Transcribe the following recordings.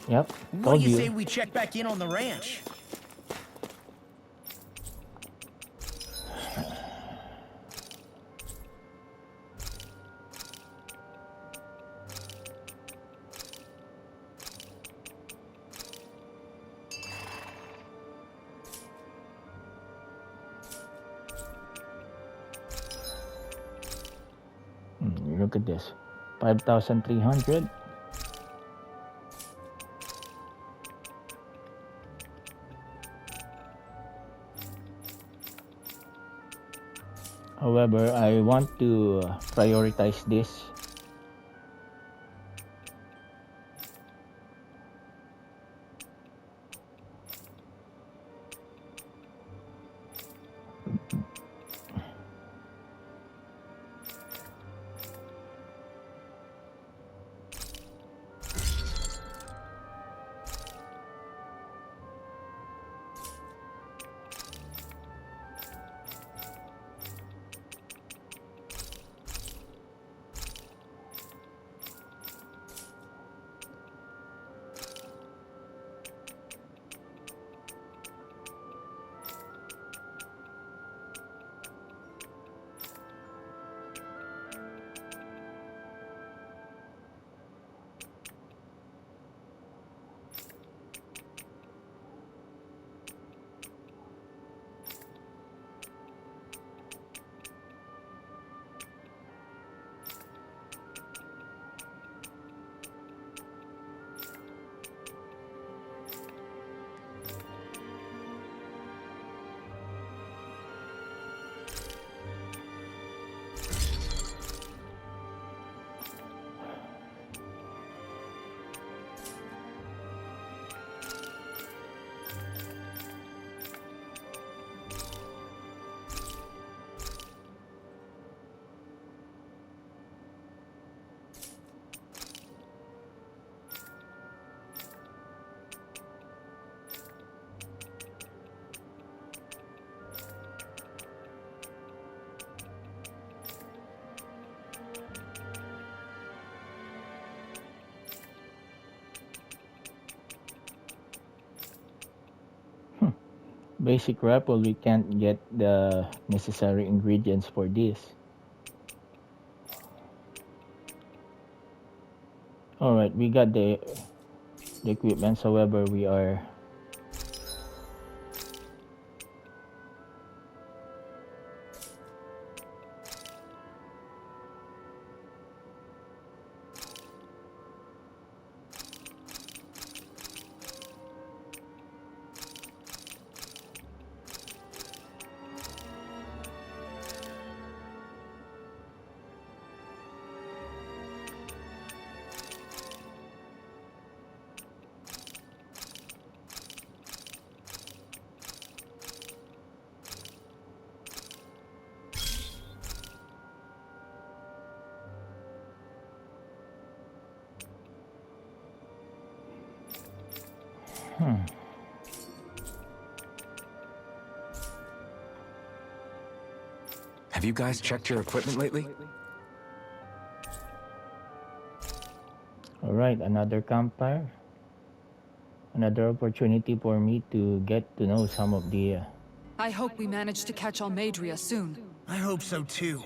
Yep, What told do you you. say we check back in on the ranch? Look at this. 5,300. However, I want to prioritize this. Basic raffle, we can't get the necessary ingredients for this. Alright, we got the equipment, however, we are Have you guys checked your equipment lately? alright, another campfire. Another opportunity for me to get to know some of the I hope we manage to catch Almadria soon. I hope so too,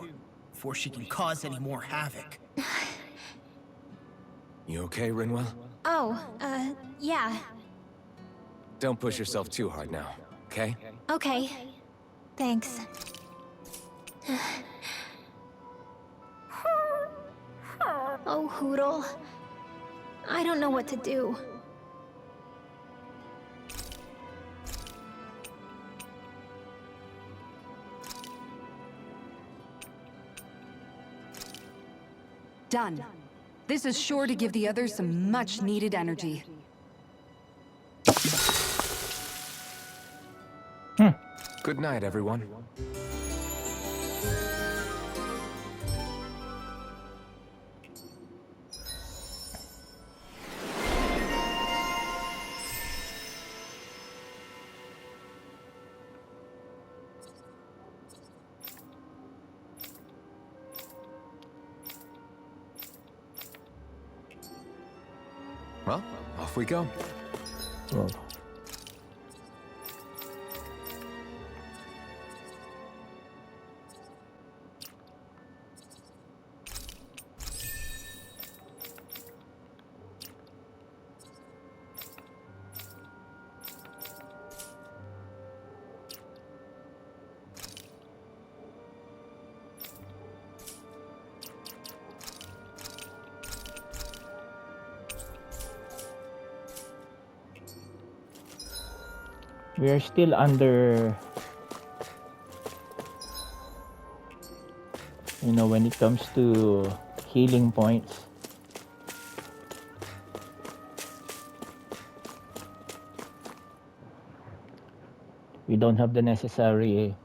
before she can cause any more havoc. You okay, Rinwell? Oh, yeah. Don't push yourself too hard now, okay? Okay. Thanks. Oh, Hootle. I don't know what to do. Done. This is sure to give the others some much-needed energy. Good night, everyone. Well, Off we go. Whoa. We are still under, when it comes to healing points. We don't have the necessary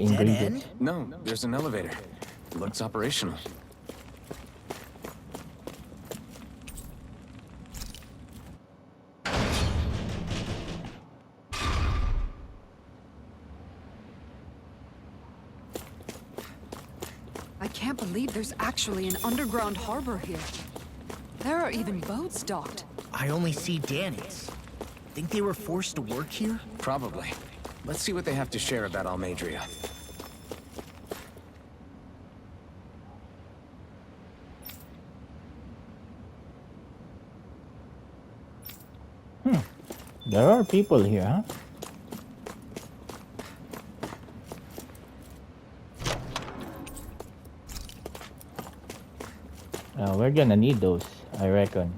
ingredients. No, there's an elevator. Looks operational. I can't believe there's actually an underground harbor here. There are even boats docked. I only see Danny's. Think they were forced to work here? Probably. Let's see what they have to share about Almadria. There are people here, huh? We're gonna need those, I reckon.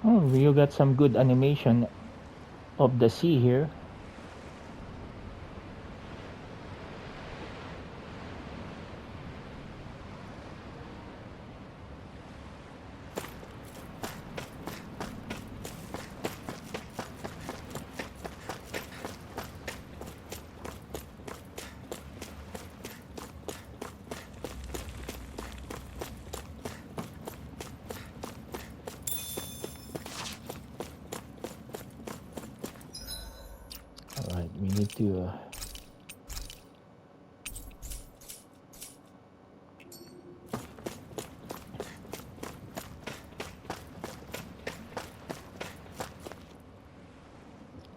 Oh, you got some good animation of the sea here. Alright, we need to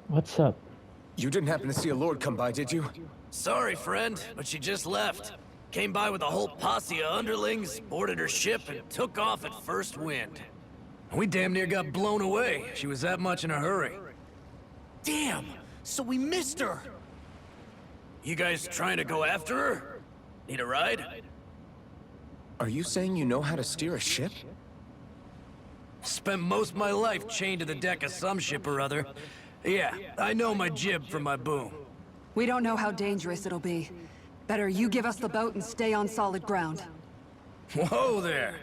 What's up? You didn't happen to see a lord come by, did you? Sorry, friend, but she just left. Came by with a whole posse of underlings, boarded her ship, and took off at first wind. We damn near got blown away. She was that much in a hurry. Damn! So we missed her! You guys trying to go after her? Need a ride? Are you saying you know how to steer a ship? Spent most of my life chained to the deck of some ship or other. Yeah, I know my jib from my boom. We don't know how dangerous it'll be. Better you give us the boat and stay on solid ground. Whoa there!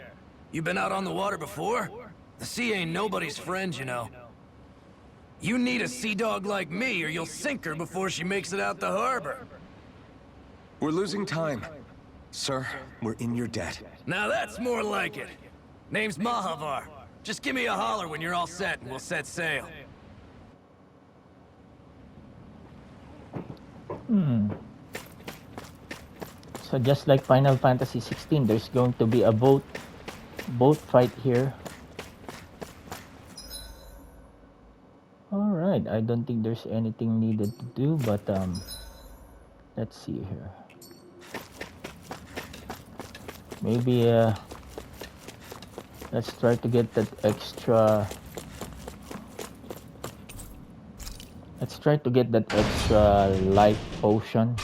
You been out on the water before? The sea ain't nobody's friend, you know. You need a sea dog like me, or you'll sink her before she makes it out the harbor. We're losing time. Sir, we're in your debt. Now that's more like it. Name's Mahavar. Just give me a holler when you're all set, and we'll set sail. So just like Final Fantasy 16, there's going to be a boat fight here. Alright, I don't think there's anything needed to do, but let's see here. Maybe let's try to get that extra. Let's try to get that extra life potion.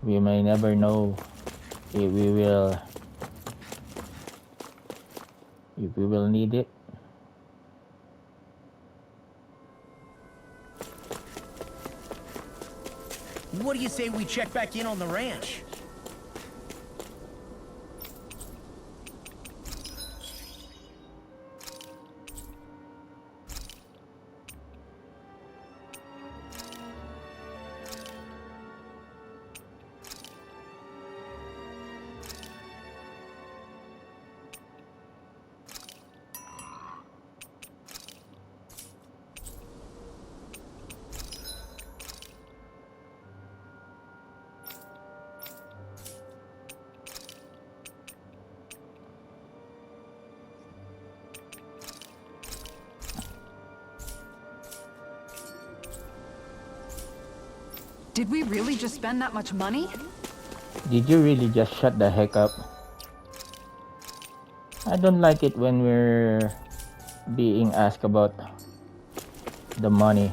We may never know if we will need it. What do you say we check back in on the ranch? Did we really just spend that much money? Did you really just shut the heck up? I don't like it when we're being asked about the money.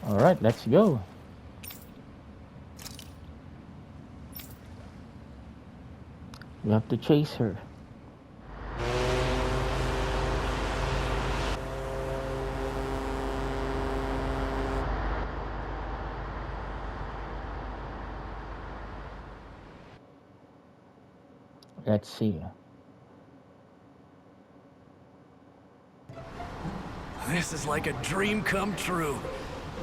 Alright, let's go. We have to chase her. Let's see. This is like a dream come true.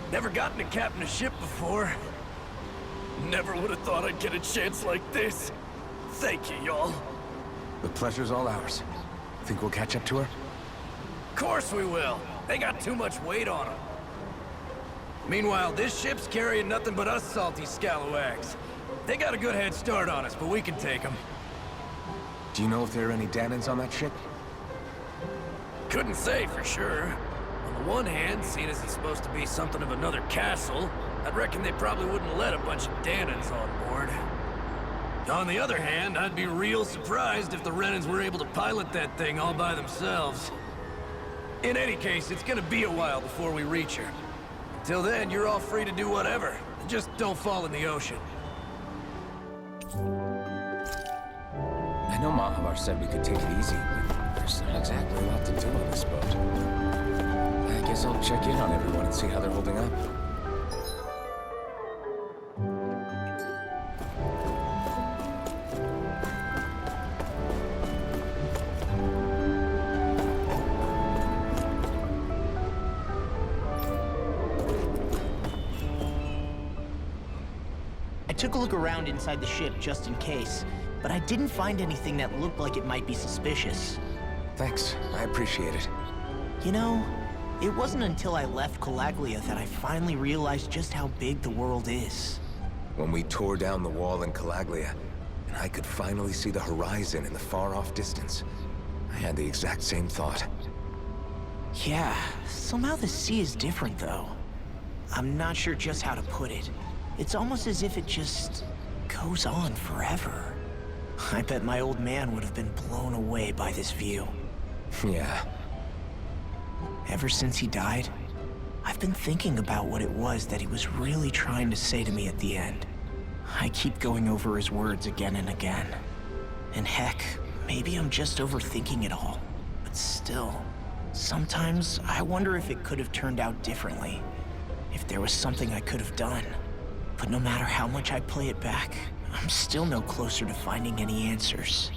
Never gotten to captain a ship before. Never would have thought I'd get a chance like this. Thank you, y'all. The pleasure's all ours. Think we'll catch up to her? Of course we will. They got too much weight on them. Meanwhile, this ship's carrying nothing but us salty scalawags. They got a good head start on us, but we can take them. Do you know if there are any Danans on that ship? Couldn't say for sure. On the one hand, seeing as it's supposed to be something of another castle, I'd reckon they probably wouldn't let a bunch of Danans on board. On the other hand, I'd be real surprised if the Renans were able to pilot that thing all by themselves. In any case, it's gonna be a while before we reach her. Until then, you're all free to do whatever. Just don't fall in the ocean. I know Mahavar said we could take it easy, but there's not exactly a lot to do on this boat. I guess I'll check in on everyone and see how they're holding up. I took a look around inside the ship just in case, but I didn't find anything that looked like it might be suspicious. Thanks, I appreciate it. You know, it wasn't until I left Calaglia that I finally realized just how big the world is. When we tore down the wall in Calaglia, and I could finally see the horizon in the far-off distance, I had the exact same thought. Yeah, somehow the sea is different though. I'm not sure just how to put it. It's almost as if it just goes on forever. I bet my old man would have been blown away by this view. Yeah. Ever since he died, I've been thinking about what it was that he was really trying to say to me at the end. I keep going over his words again and again. And heck, maybe I'm just overthinking it all. But still, sometimes I wonder if it could have turned out differently. If there was something I could have done. But no matter how much I play it back, I'm still no closer to finding any answers.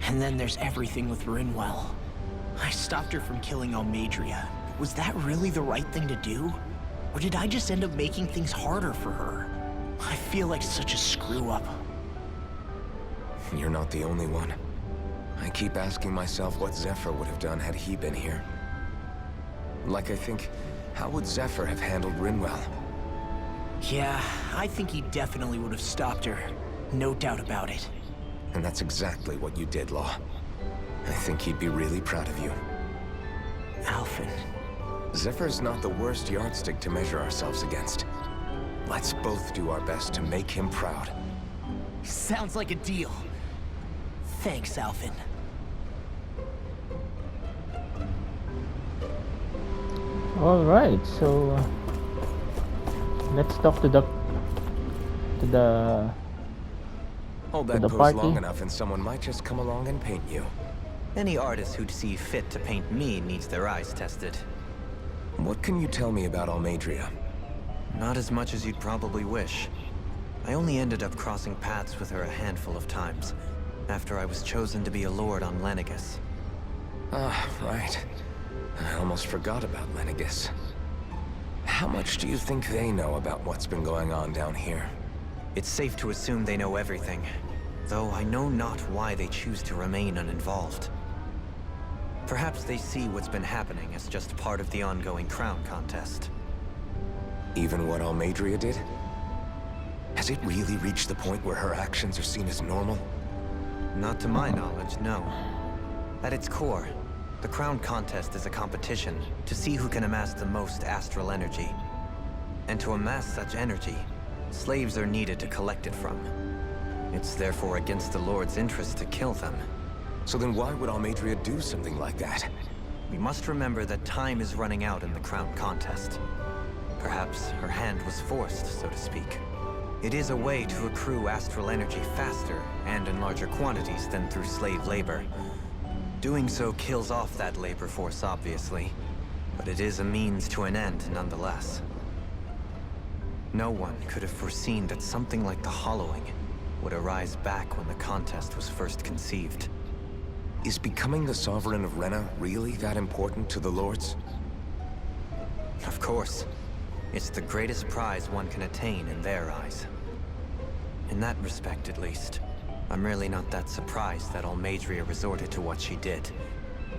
And then there's everything with Rinwell. I stopped her from killing Almadria. Was that really the right thing to do? Or did I just end up making things harder for her? I feel like such a screw-up. You're not the only one. I keep asking myself what Zephyr would have done had he been here. Like I think, how would Zephyr have handled Rinwell? Yeah, I think he definitely would have stopped her. No doubt about it. And that's exactly what you did, Law. I think he'd be really proud of you. Alphen. Zephyr's not the worst yardstick to measure ourselves against. Let's both do our best to make him proud. Sounds like a deal. Thanks, Alphen. All right, so let's talk to the Hold To that the pose party. long enough and someone might just come along and paint you. Any artist who'd see fit to paint me needs their eyes tested. What can you tell me about Almeidrea? Not as much as you'd probably wish. I only ended up crossing paths with her a handful of times, after I was chosen to be a lord on Lenegis. Ah, right. I almost forgot about Lenegis. How much do you think they know about what's been going on down here? It's safe to assume they know everything, though I know not why they choose to remain uninvolved. Perhaps they see what's been happening as just part of the ongoing crown contest. Even what Almeidrea did? Has it really reached the point where her actions are seen as normal? Not to my knowledge, no. At its core, the crown contest is a competition to see who can amass the most astral energy. And to amass such energy, slaves are needed to collect it from. It's therefore against the Lord's interest to kill them. So then why would Almeidrea do something like that? We must remember that time is running out in the crown contest. Perhaps her hand was forced, so to speak. It is a way to accrue astral energy faster and in larger quantities than through slave labor. Doing so kills off that labor force, obviously, but it is a means to an end nonetheless. No one could have foreseen that something like the Hollowing would arise back when the contest was first conceived. Is becoming the Sovereign of Rena really that important to the Lords? Of course. It's the greatest prize one can attain in their eyes. In that respect, at least, I'm really not that surprised that Almeidrea resorted to what she did,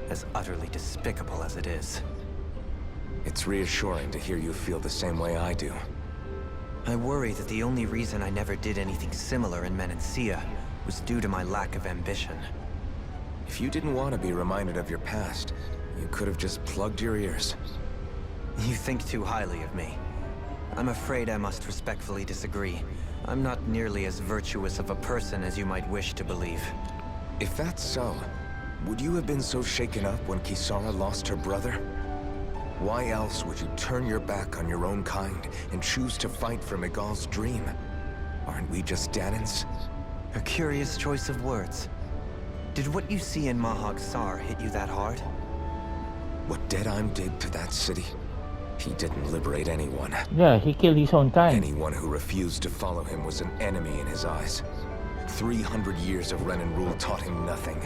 as utterly despicable as it is. It's reassuring to hear you feel the same way I do. I worry that the only reason I never did anything similar in Menancia was due to my lack of ambition. If you didn't want to be reminded of your past, you could have just plugged your ears. You think too highly of me. I'm afraid I must respectfully disagree. I'm not nearly as virtuous of a person as you might wish to believe. If that's so, would you have been so shaken up when Kisara lost her brother? Why else would you turn your back on your own kind and choose to fight for Miguel's dream? Aren't we just Danans? A curious choice of words. Did what you see in Mahag Sar hit you that hard? What Deadheim did to that city? He didn't liberate anyone. Yeah, he killed his own kind. Anyone who refused to follow him was an enemy in his eyes. 300 years of Renan rule taught him nothing.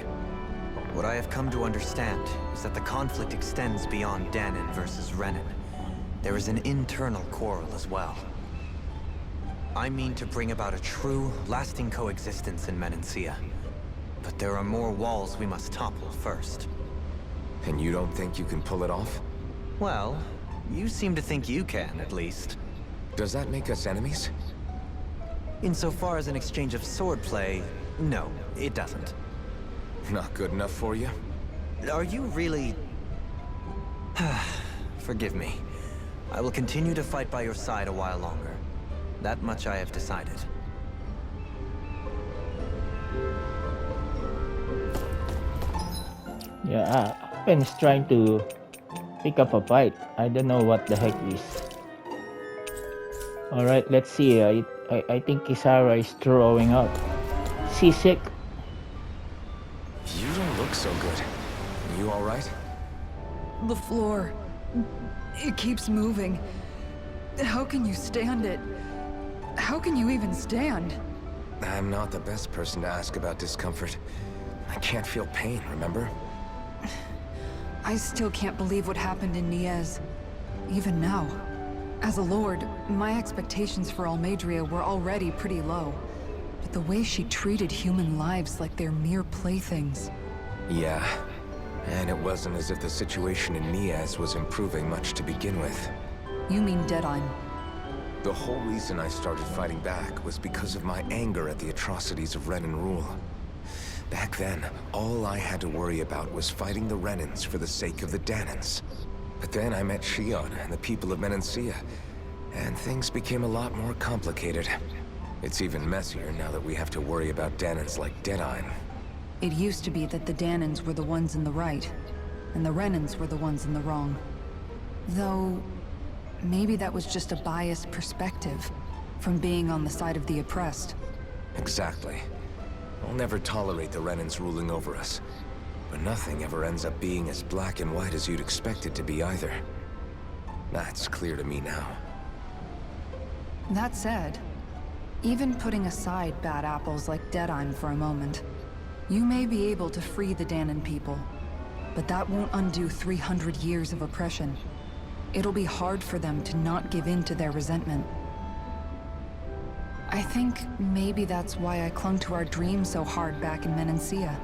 What I have come to understand is that the conflict extends beyond Danan versus Renan. There is an internal quarrel as well. I mean to bring about a true, lasting coexistence in Menancia. But there are more walls we must topple first. And you don't think you can pull it off? Well, you seem to think you can, at least. Does that make us enemies? Insofar as an exchange of swordplay, no, it doesn't. Not good enough for you? Are you really... Forgive me. I will continue to fight by your side a while longer. That much I have decided. Yeah, Alphen is trying to pick up a fight. I don't know what the heck is. Alright, let's see. I think Kisara is throwing up. Seasick. You don't look so good. You alright? The floor. It keeps moving. How can you stand it? How can you even stand? I'm not the best person to ask about discomfort. I can't feel pain, remember? I still can't believe what happened in Niez. Even now. As a lord, my expectations for Almeidrea were already pretty low. But the way she treated human lives like they're mere playthings. Yeah. And it wasn't as if the situation in Niaz was improving much to begin with. You mean Deadheim? The whole reason I started fighting back was because of my anger at the atrocities of Renan rule. Back then, all I had to worry about was fighting the Renans for the sake of the Dahnans. But then I met Shion and the people of Menancia, and things became a lot more complicated. It's even messier now that we have to worry about Dahnans like Deadeye. It used to be that the Dahnans were the ones in the right, and the Renans were the ones in the wrong. Though, maybe that was just a biased perspective from being on the side of the oppressed. Exactly. I'll never tolerate the Renans ruling over us. But nothing ever ends up being as black and white as you'd expect it to be either. That's clear to me now. That said, even putting aside bad apples like Deadeye for a moment, you may be able to free the Dahnan people, but that won't undo 300 years of oppression. It'll be hard for them to not give in to their resentment. I think maybe that's why I clung to our dream so hard back in Menancia.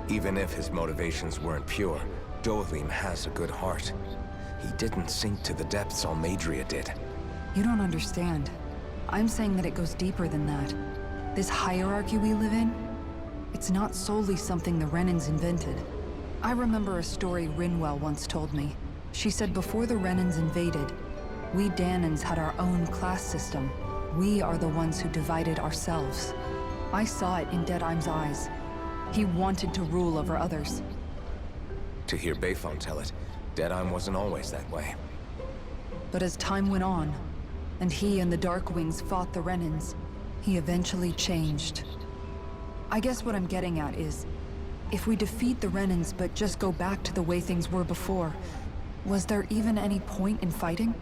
Even if his motivations weren't pure, Dohalim has a good heart. He didn't sink to the depths Almeidrea did. You don't understand. I'm saying that it goes deeper than that. This hierarchy we live in, it's not solely something the Renans invented. I remember a story Rinwell once told me. She said before the Renans invaded, we Dahnans had our own class system. We are the ones who divided ourselves. I saw it in Deadeye's eyes. He wanted to rule over others. To hear Bayfon tell it, Deadeye wasn't always that way. But as time went on, and he and the Darkwings fought the Renans, he eventually changed. I guess what I'm getting at is, if we defeat the Renans but just go back to the way things were before, was there even any point in fighting?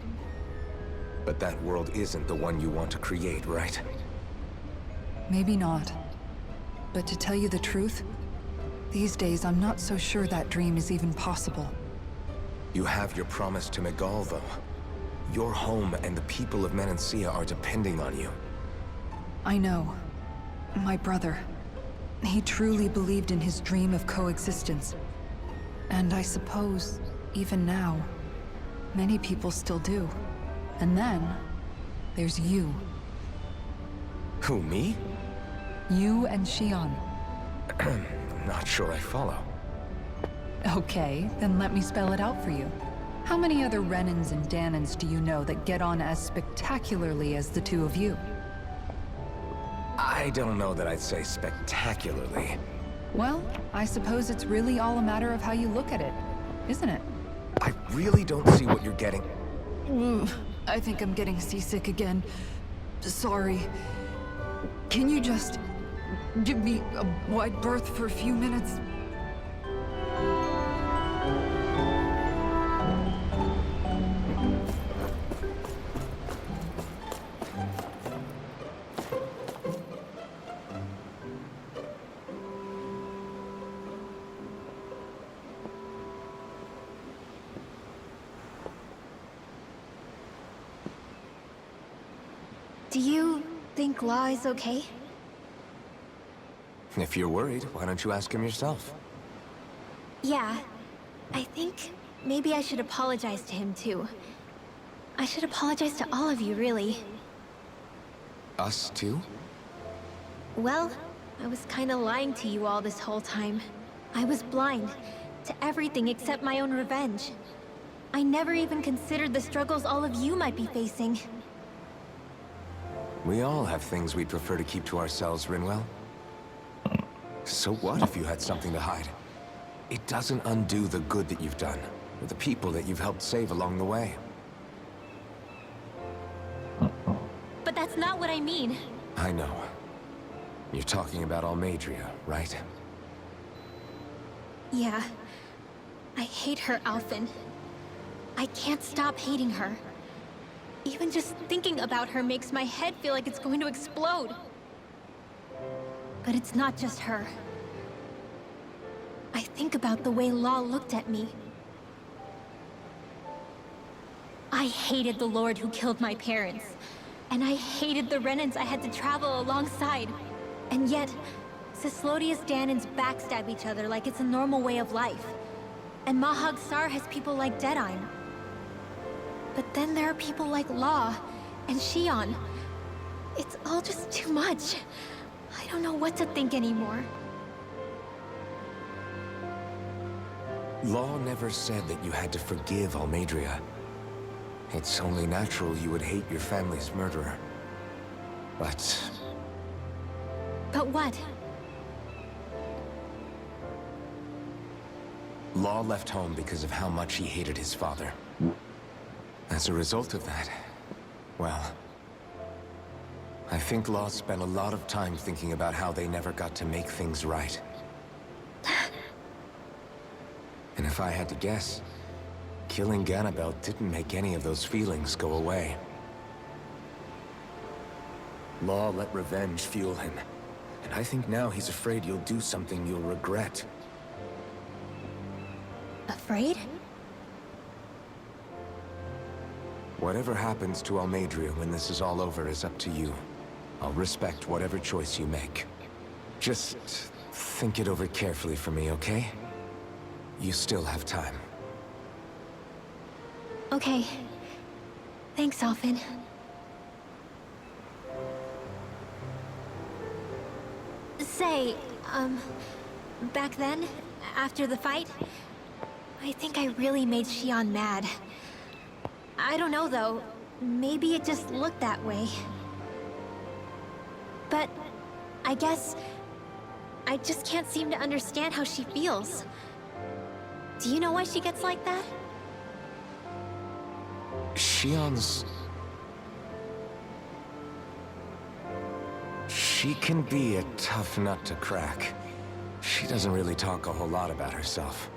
But that world isn't the one you want to create, right? Maybe not. But to tell you the truth, these days I'm not so sure that dream is even possible. You have your promise to Megal, though. Your home and the people of Menancia are depending on you. I know. My brother. He truly believed in his dream of coexistence. And I suppose, even now, many people still do. And then, there's you. Who, me? You and Shion. I'm not sure I follow. Okay, then let me spell it out for you. How many other Renans and Dahnans do you know that get on as spectacularly as the two of you? I don't know that I'd say spectacularly. Well, I suppose it's really all a matter of how you look at it, isn't it? I really don't see what you're getting. I think I'm getting seasick again. Sorry. Can you just give me a wide berth for a few minutes? Do you think Law is okay? If you're worried, why don't you ask him yourself? Yeah. I think maybe I should apologize to him too. I should apologize to all of you, really. Us too? Well, I was kinda lying to you all this whole time. I was blind to everything except my own revenge. I never even considered the struggles all of you might be facing. We all have things we'd prefer to keep to ourselves, Rinwell. So what if you had something to hide? It doesn't undo the good that you've done, or the people that you've helped save along the way. But that's not what I mean. I know. You're talking about Almeidrea, right? Yeah. I hate her, Alphen. I can't stop hating her. Even just thinking about her makes my head feel like it's going to explode. But it's not just her. I think about the way Law looked at me. I hated the Lord who killed my parents. And I hated the Renans I had to travel alongside. And yet, Cyslodia's Dahnans backstab each other like it's a normal way of life. And Mahag Saar has people like Deadeye. But then there are people like Law, and Shion. It's all just too much. I don't know what to think anymore. Law never said that you had to forgive Almeidrea. It's only natural you would hate your family's murderer. But But what? Law left home because of how much he hated his father. As a result of that, well, I think Law spent a lot of time thinking about how they never got to make things right. And if I had to guess, killing Ganabel didn't make any of those feelings go away. Law let revenge fuel him, and I think now he's afraid you'll do something you'll regret. Afraid? Whatever happens to Almeidrea when this is all over is up to you. I'll respect whatever choice you make. Just think it over carefully for me, okay? You still have time. Okay. Thanks, Alphen. Say, back then, after the fight, I think I really made Shion mad. I don't know, though. Maybe it just looked that way. But I guess I just can't seem to understand how she feels. Do you know why she gets like that? Shion's... She can be a tough nut to crack. She doesn't really talk a whole lot about herself.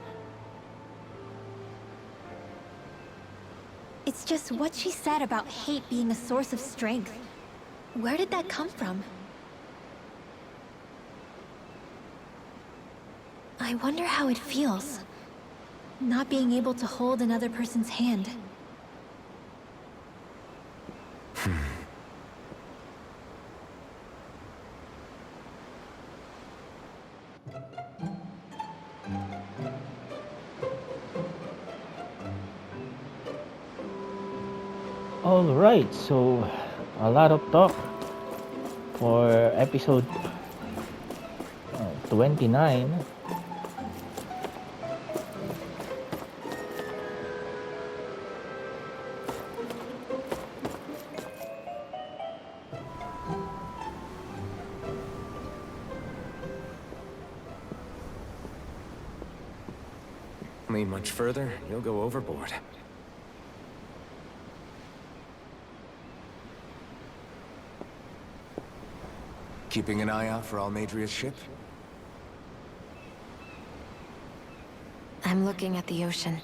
It's just what she said about hate being a source of strength. Where did that come from? I wonder how it feels, not being able to hold another person's hand. Alright, so a lot of talk for episode 29. Lean much further, you'll go overboard. Keeping an eye out for Almeidrea's ship? I'm looking at the ocean.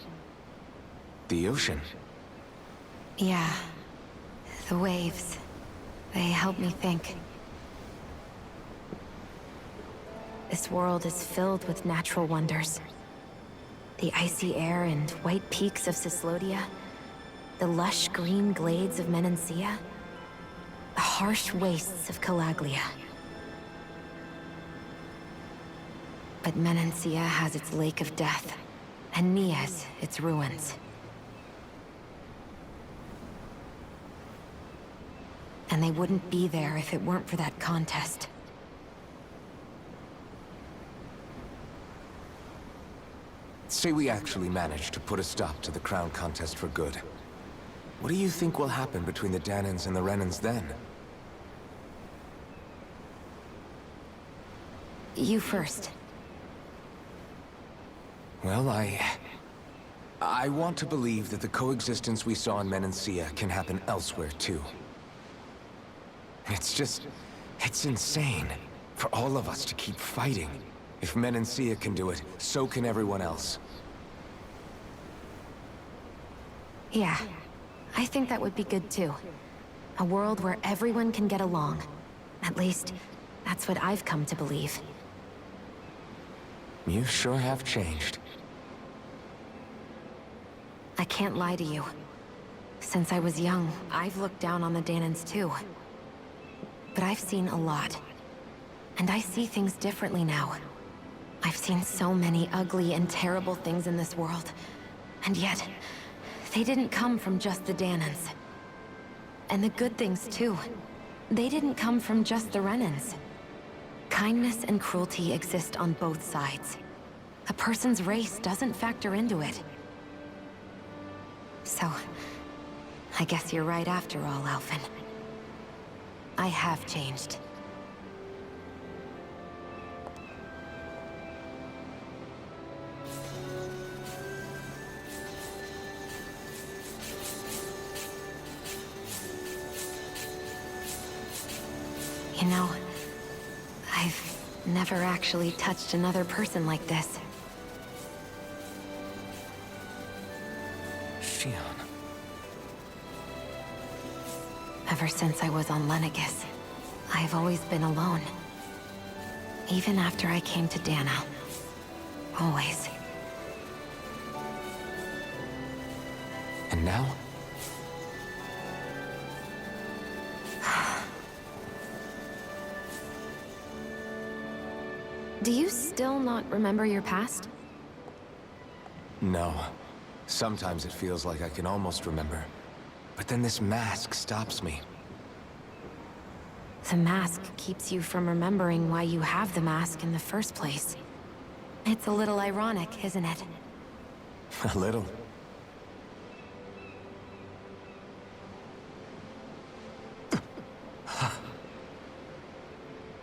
The ocean? Yeah. The waves. They help me think. This world is filled with natural wonders. The icy air and white peaks of Cyslodia. The lush green glades of Menancia. The harsh wastes of Calaglia. But Menancia has its Lake of Death, and Nias its ruins. And they wouldn't be there if it weren't for that contest. Say we actually manage to put a stop to the crown contest for good. What do you think will happen between the Dahnans and the Renans then? You first. Well, I want to believe that the coexistence we saw in Menancia can happen elsewhere, too. It's insane for all of us to keep fighting. If Menancia can do it, so can everyone else. Yeah, I think that would be good too. A world where everyone can get along. At least, that's what I've come to believe. You sure have changed. I can't lie to you. Since I was young, I've looked down on the Dahnans too. But I've seen a lot. And I see things differently now. I've seen so many ugly and terrible things in this world. And yet, they didn't come from just the Dahnans. And the good things, too. They didn't come from just the Renans. Kindness and cruelty exist on both sides. A person's race doesn't factor into it. So, I guess you're right after all, Alphen. I have changed. You know, I've never actually touched another person like this. Shionne. Ever since I was on Lenegis, I've always been alone. Even after I came to Dana. Always. And now? Do you still not remember your past? No. Sometimes it feels like I can almost remember. But then this mask stops me. The mask keeps you from remembering why you have the mask in the first place. It's a little ironic, isn't it? A little.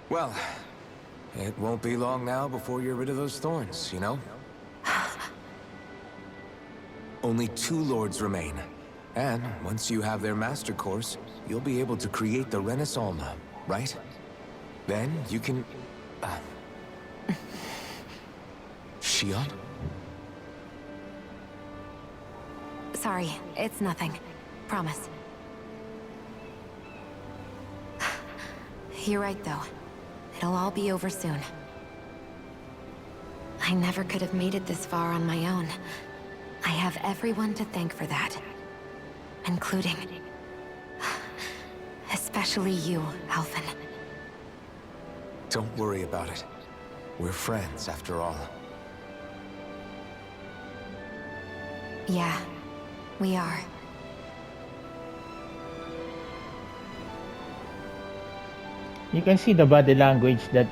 Well, it won't be long now before you're rid of those thorns, you know? Only 2 lords remain. And once you have their master course, you'll be able to create the Renis Alma, right? Then you can... Shionne? Sorry, it's nothing. Promise. You're right, though. It'll all be over soon. I never could have made it this far on my own. I have everyone to thank for that. Including... especially you, Alphen. Don't worry about it. We're friends, after all. Yeah, we are. You can see the body language that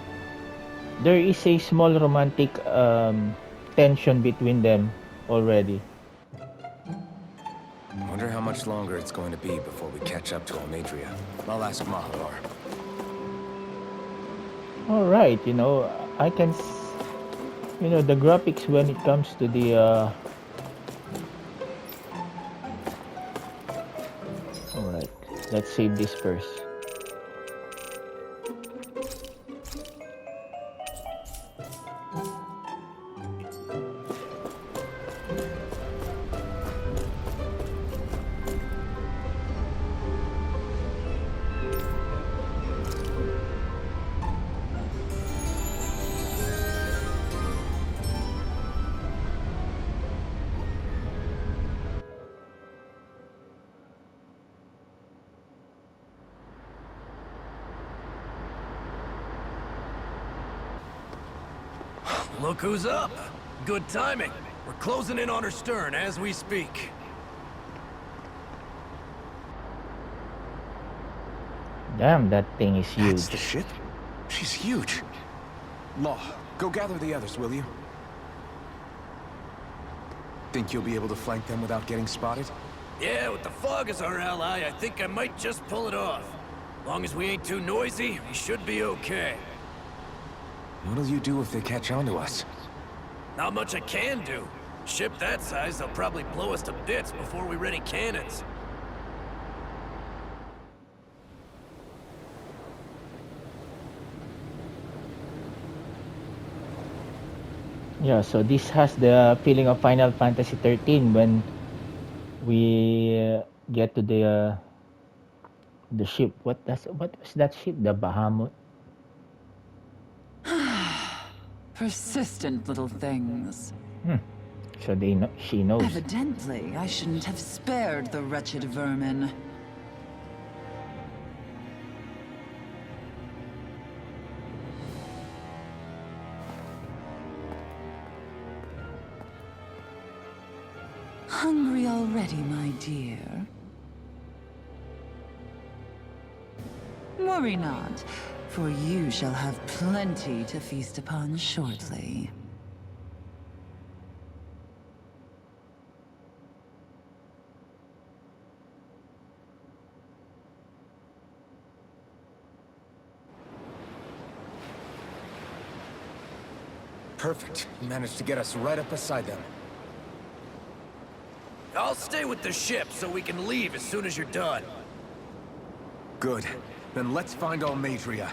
there is a small romantic tension between them already. Wonder how much longer it's going to be before we catch up to Almeidrea. I'll ask Mahadar. Alright, you know, I can... You know, the graphics when it comes to the... Alright, let's save this first. Look who's up! Good timing. We're closing in on her stern as we speak. Damn, that thing is huge. That's the ship? She's huge. Law, go gather the others, will you? Think you'll be able to flank them without getting spotted? Yeah, with the fog as our ally, I think I might just pull it off. Long as we ain't too noisy, we should be okay. What'll you do if they catch on to us? Not much I can do. Ship that size, they'll probably blow us to bits before we ready cannons. Yeah, so this has the feeling of Final Fantasy 13 when we get to the ship. What was that ship? The Bahamut? Persistent little things. So she knows. Evidently, I shouldn't have spared the wretched vermin. Hungry already, my dear? Worry not, for you shall have plenty to feast upon shortly. Perfect. You managed to get us right up beside them. I'll stay with the ship so we can leave as soon as you're done. Good. Then let's find Almadria.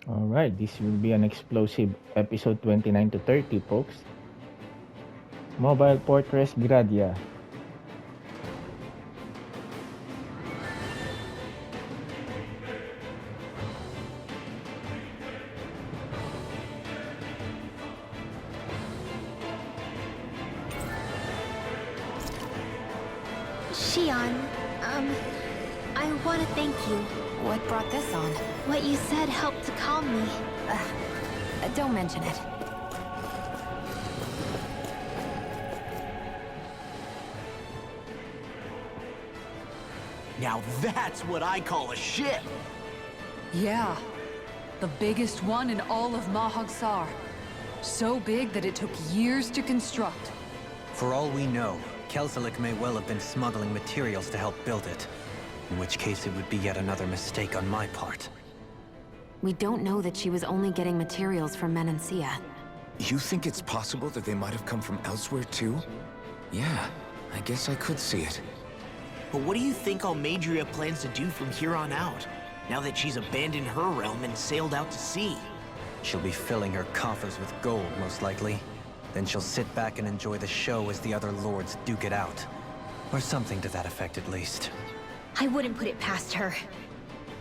Alright, this will be an explosive episode 29 to 30, folks. Mobile Fortress Gradia. Shion, I want to thank you. What brought this on? What you said helped to calm me. Don't mention it. Now that's what I call a ship! Yeah. The biggest one in all of Mahag-Sar. So big that it took years to construct. For all we know, Kelselik may well have been smuggling materials to help build it. In which case it would be yet another mistake on my part. We don't know that she was only getting materials from Menancia. You think it's possible that they might have come from elsewhere too? Yeah, I guess I could see it. But what do you think Almadria plans to do from here on out, now that she's abandoned her realm and sailed out to sea? She'll be filling her coffers with gold, most likely. Then she'll sit back and enjoy the show as the other lords duke it out. Or something to that effect, at least. I wouldn't put it past her.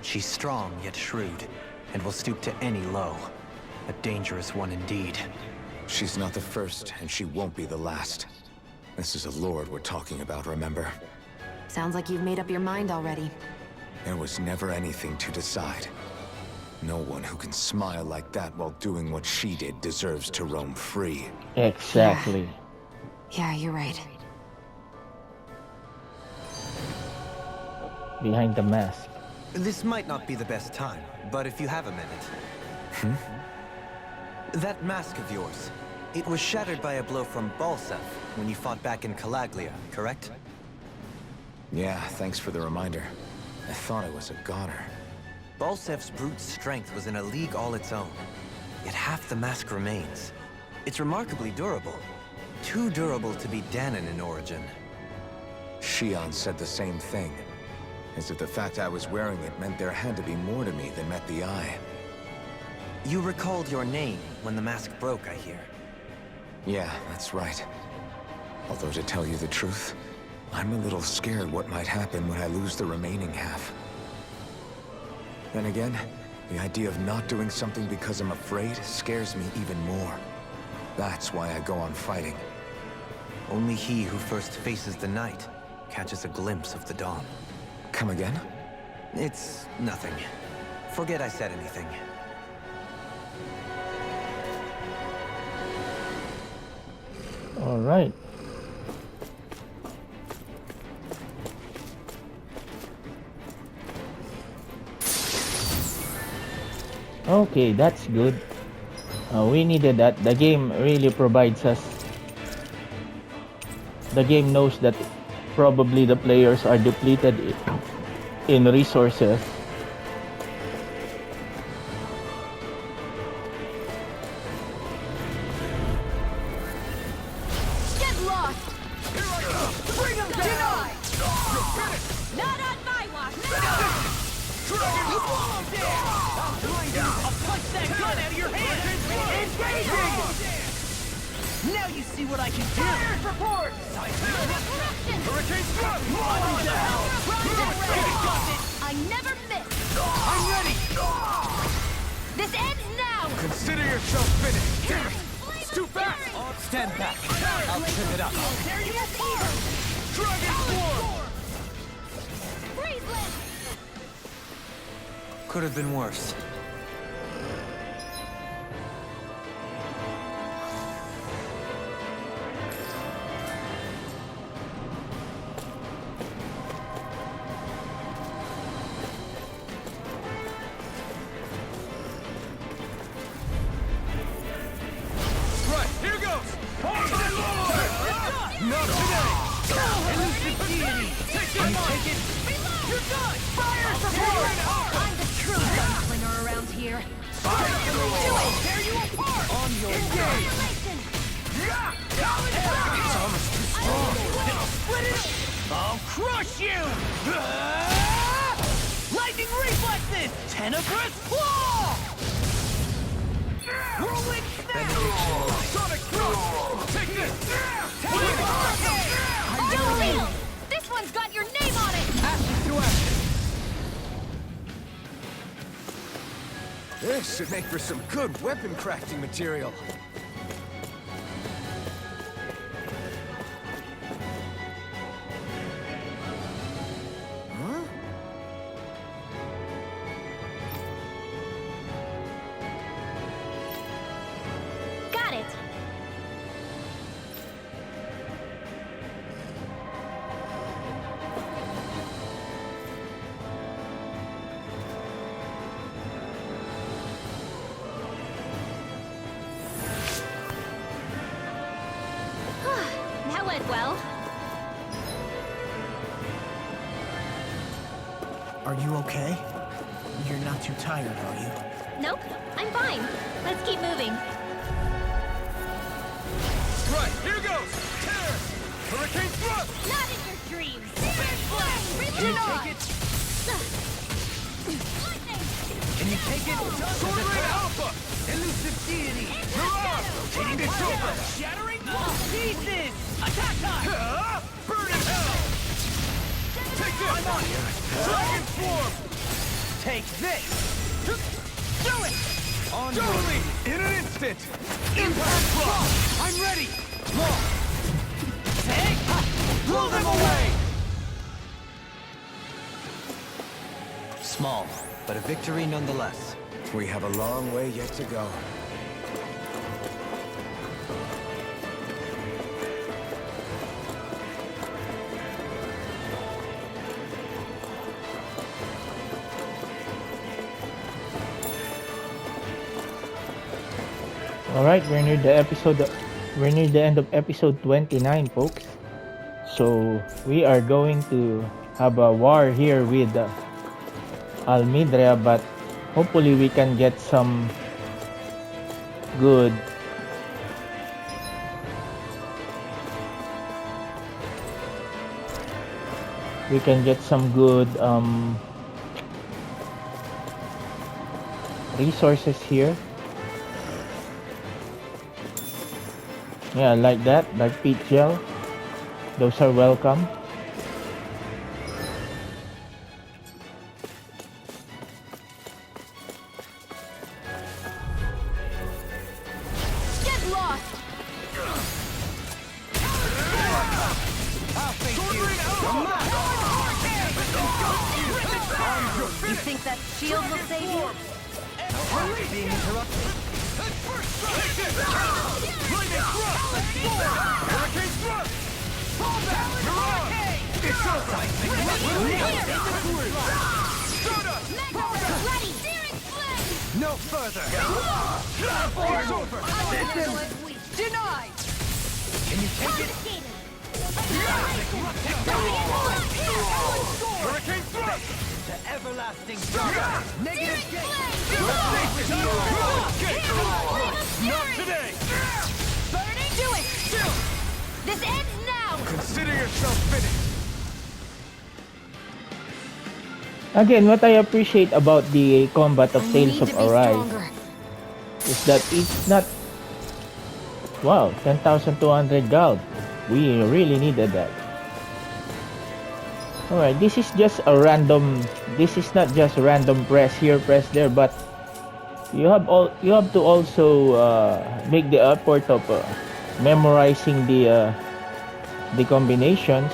She's strong, yet shrewd, and will stoop to any low. A dangerous one indeed. She's not the first, and she won't be the last. This is a lord we're talking about, remember? Sounds like you've made up your mind already. There was never anything to decide. No one who can smile like that while doing what she did deserves to roam free. Exactly. Yeah, you're right. Behind the mask. This might not be the best time, but if you have a minute... That mask of yours, it was shattered by a blow from Balsef when you fought back in Calaglia, correct? Yeah, thanks for the reminder. I thought it was a goner. Balsef's brute strength was in a league all its own. Yet half the mask remains. It's remarkably durable. Too durable to be Dahnan in origin. Shion said the same thing. As if the fact I was wearing it meant there had to be more to me than met the eye. You recalled your name when the mask broke, I hear. Yeah, that's right. Although to tell you the truth, I'm a little scared what might happen when I lose the remaining half. Then again, the idea of not doing something because I'm afraid scares me even more. That's why I go on fighting. Only he who first faces the night catches a glimpse of the dawn. Come again? It's nothing. Forget I said anything. All right. Okay, that's good. We needed that. The game really provides us. The game knows that probably the players are depleted in resources. Get lost! Bring him down! Not on my watch! I'll punch that gun out of your hand! Engaging! Now you see what I can do! Fire report! Hurricane Struck! What the hell? I never miss! I'm ready! This ends now! Consider yourself finished! Damn it! It's too fast! Stand back! I'll trim it up! There you go! Dragon Swarm! Freezeland! Could have been worse. goes! Not today! Elusive deity! Take it! You're done! Fire support! I'm the true gunslinger around here. Do it! Tear you apart! On your game! It's almost too strong! Split it! I'll crush you! Lightning reflexes! Tenebrous claw! Whirlwind snap! Sonic thrust! Take this! Holy! This one's got your name on it! Ashes to ashes! This should make for some good weapon crafting material. Got it. That went well. Are you okay? You're not too tired, are you? Nope, I'm fine. Let's keep moving. Right, here goes! Tear! Hurricane thrust! Not in your dreams. Can you take it? Can you take it? Sword Ray Alpha! Elusive deity! Mirage! Rotating the shoulder! Shattering pieces! Attack time! Burn in hell! Take this! I'm on you! Dragon Swarm! Take this! Do it! On totally! In an instant! Impact Block! I'm ready! Block! Take! Blow them away! Small, but a victory nonetheless. We have a long way yet to go. All right, we're near the end of episode 29, folks. So we are going to have a war here with Almidria, but hopefully we can get some good resources here. Yeah, like that, like peat gel. Those are welcome. Get lost! You think that shield will save you? Being interrupted. Lightning thrust! Hurricane thrust! Fall back! Mirage! It's over! Ready! No further! It's over! Denied! Can you take it? Hurricane thrust! The everlasting Negative gate! Not today! Burning! Do it! This ends now! Consider yourself finished! Again, what I appreciate about the combat of I Tales need of to be Arise stronger. is that it's not... Wow, 10,200 gold. We really needed that. Alright, this is just a random... This is not just a random press here, press there, but you have to also make the effort of memorizing the combinations.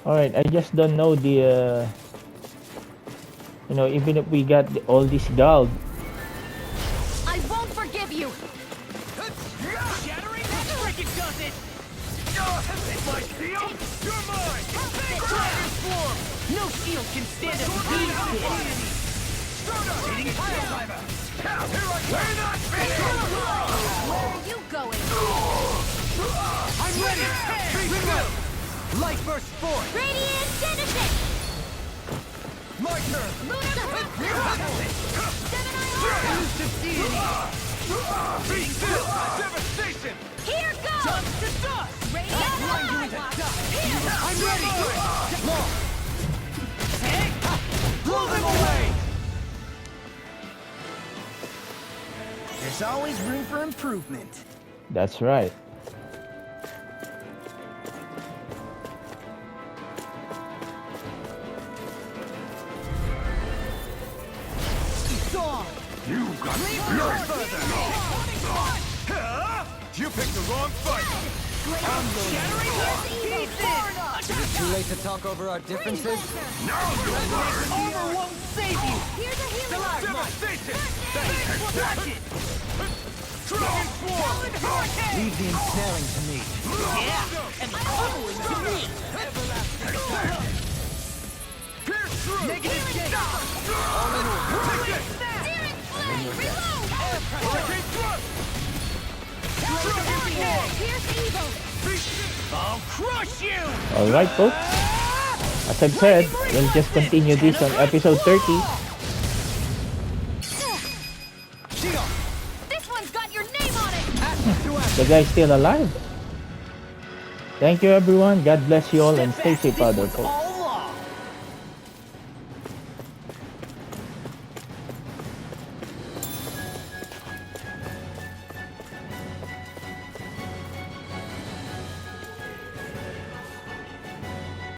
Alright, I just don't know the even if we got all this gold. I won't forgive you! Shattering? Freaking does it! It's my shield! You're mine! Dragon Swarm! No shield can stand up to these. Where are you going? I'm ready! Light burst forth! Radiant Genesis! My turn! Lunar Be still! Devastation! Here goes! Dust to dust! Radiant Grind you into dust! I'm ready! Blow them away! There's always room for improvement. That's right. You got no further! You picked the wrong fight! I'm shattering your pieces! Is it too late to talk over our differences? Now you'll learn! Armor won't save you! Here's a healing! Devastation! Watch it! Dragon Swarm! Leave the ensnaring to me. Yeah! And the following to me! Pierce through! Negative gate! All in order! Take this! Searing Flame! Reload! Hurricane thrust! Pierce Evil! I'll crush you! Alright, folks. As I've said, we'll just continue this on episode 30. This one's got your name on it! The guy's still alive. Thank you, everyone. God bless you all and stay safe out there, folks.